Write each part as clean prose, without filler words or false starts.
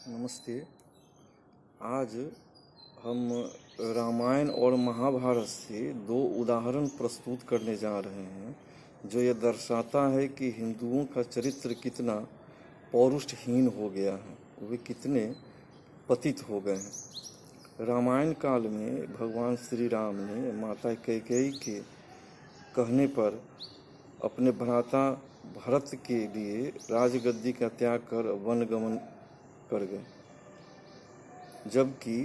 नमस्ते। आज हम रामायण और महाभारत से दो उदाहरण प्रस्तुत करने जा रहे हैं जो ये दर्शाता है कि हिंदुओं का चरित्र कितना पौरुषहीन हो गया है, वे कितने पतित हो गए हैं। रामायण काल में भगवान श्री राम ने माता कैकेयी के कहने पर अपने भ्राता भरत के लिए राजगद्दी का त्याग कर वनगमन कर गए, जबकि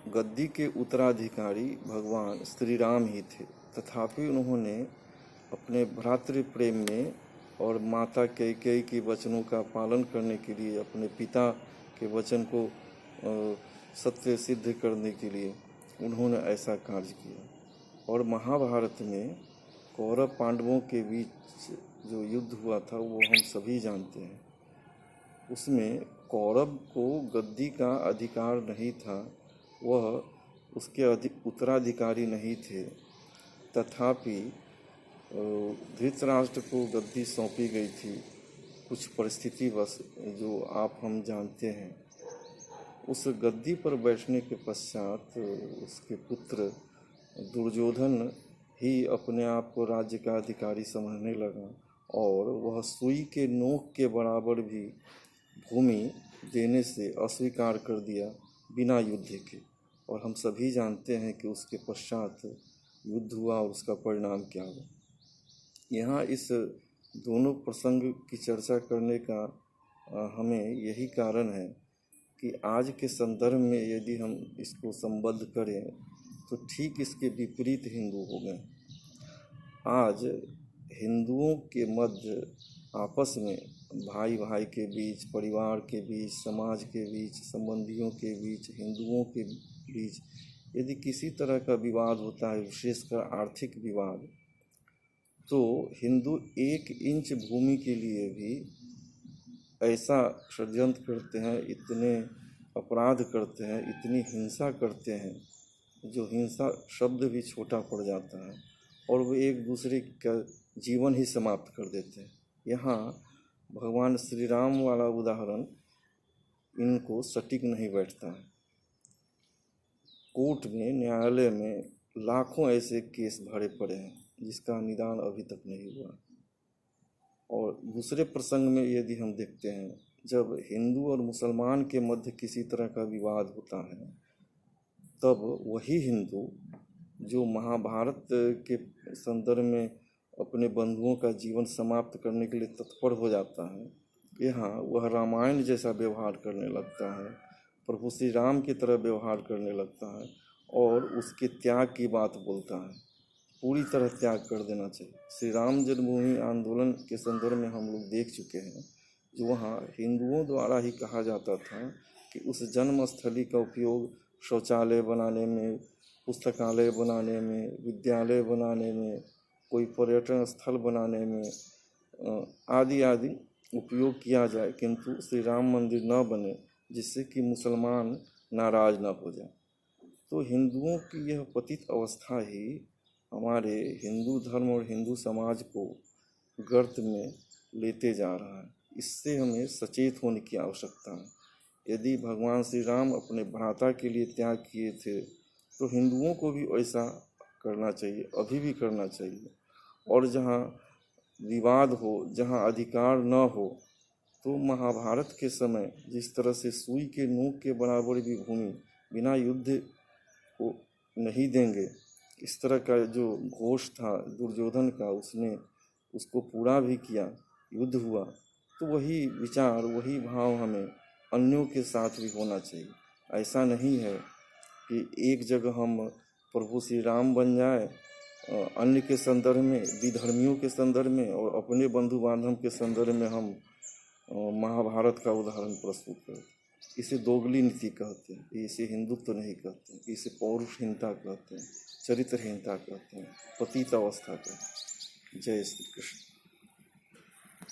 गद्दी के उत्तराधिकारी भगवान श्री राम ही थे। तथापि उन्होंने अपने भ्रातृ प्रेम में और माता कैकेयी के वचनों का पालन करने के लिए, अपने पिता के वचन को सत्य सिद्ध करने के लिए उन्होंने ऐसा कार्य किया। और महाभारत में कौरव पांडवों के बीच जो युद्ध हुआ था वो हम सभी जानते हैं। उसमें कौरव को गद्दी का अधिकार नहीं था, वह उसके उत्तराधिकारी नहीं थे। तथापि धृतराष्ट्र को गद्दी सौंपी गई थी कुछ परिस्थितिवश, जो आप हम जानते हैं। उस गद्दी पर बैठने के पश्चात उसके पुत्र दुर्योधन ही अपने आप को राज्य का अधिकारी समझने लगा और वह सुई के नोक के बराबर भी भूमि देने से अस्वीकार कर दिया बिना युद्ध के। और हम सभी जानते हैं कि उसके पश्चात युद्ध हुआ और उसका परिणाम क्या हुआ। यहाँ इस दोनों प्रसंग की चर्चा करने का हमें यही कारण है कि आज के संदर्भ में यदि हम इसको संबद्ध करें तो ठीक इसके विपरीत हिंदू हो गए। आज हिंदुओं के मध्य आपस में भाई भाई के बीच, परिवार के बीच, समाज के बीच, संबंधियों के बीच, हिंदुओं के बीच यदि किसी तरह का विवाद होता है, विशेषकर आर्थिक विवाद, तो हिंदू 1 इंच भूमि के लिए भी ऐसा षड्यंत्र करते हैं, इतने अपराध करते हैं, इतनी हिंसा करते हैं, जो हिंसा शब्द भी छोटा पड़ जाता है और वो एक दूसरे का जीवन ही समाप्त कर देते हैं। यहाँ भगवान श्री राम वाला उदाहरण इनको सटीक नहीं बैठता है। कोर्ट में, न्यायालय में लाखों ऐसे केस भरे पड़े हैं जिसका निदान अभी तक नहीं हुआ। और दूसरे प्रसंग में यदि हम देखते हैं, जब हिंदू और मुसलमान के मध्य किसी तरह का विवाद होता है, तब वही हिंदू जो महाभारत के संदर्भ में अपने बंधुओं का जीवन समाप्त करने के लिए तत्पर हो जाता है, यहाँ वह रामायण जैसा व्यवहार करने लगता है, प्रभु श्री राम की तरह व्यवहार करने लगता है और उसके त्याग की बात बोलता है। पूरी तरह त्याग कर देना चाहिए। श्री राम जन्मभूमि आंदोलन के संदर्भ में हम लोग देख चुके हैं, जो वहाँ हिंदुओं द्वारा ही कहा जाता था कि उस जन्मस्थली का उपयोग शौचालय बनाने में, पुस्तकालय बनाने में, विद्यालय बनाने में, कोई पर्यटन स्थल बनाने में आदि आदि उपयोग किया जाए, किंतु श्री राम मंदिर न बने जिससे कि मुसलमान नाराज न हो जाए। तो हिंदुओं की यह पतित अवस्था ही हमारे हिंदू धर्म और हिंदू समाज को गर्त में लेते जा रहा है। इससे हमें सचेत होने की आवश्यकता है। यदि भगवान श्री राम अपने भ्राता के लिए त्याग किए थे तो हिंदुओं को भी ऐसा करना चाहिए, अभी भी करना चाहिए। और जहाँ विवाद हो, जहाँ अधिकार न हो, तो महाभारत के समय जिस तरह से सुई के नोक के बराबर भी भूमि बिना युद्ध को नहीं देंगे, इस तरह का जो घोष था दुर्योधन का, उसने उसको पूरा भी किया, युद्ध हुआ। तो वही विचार, वही भाव हमें अन्यों के साथ भी होना चाहिए। ऐसा नहीं है कि एक जगह हम प्रभु श्री राम बन जाए अन्य के संदर्भ में, विधर्मियों के संदर्भ में, और अपने बंधु बांधव के संदर्भ में हम महाभारत का उदाहरण प्रस्तुत करते हैं। इसे दोगली नीति कहते हैं, इसे हिंदुत्व नहीं कहते, इसे पौरुषहीनता कहते हैं, चरित्रहीनता कहते हैं, पतित अवस्था कहते हैं। जय श्री कृष्ण।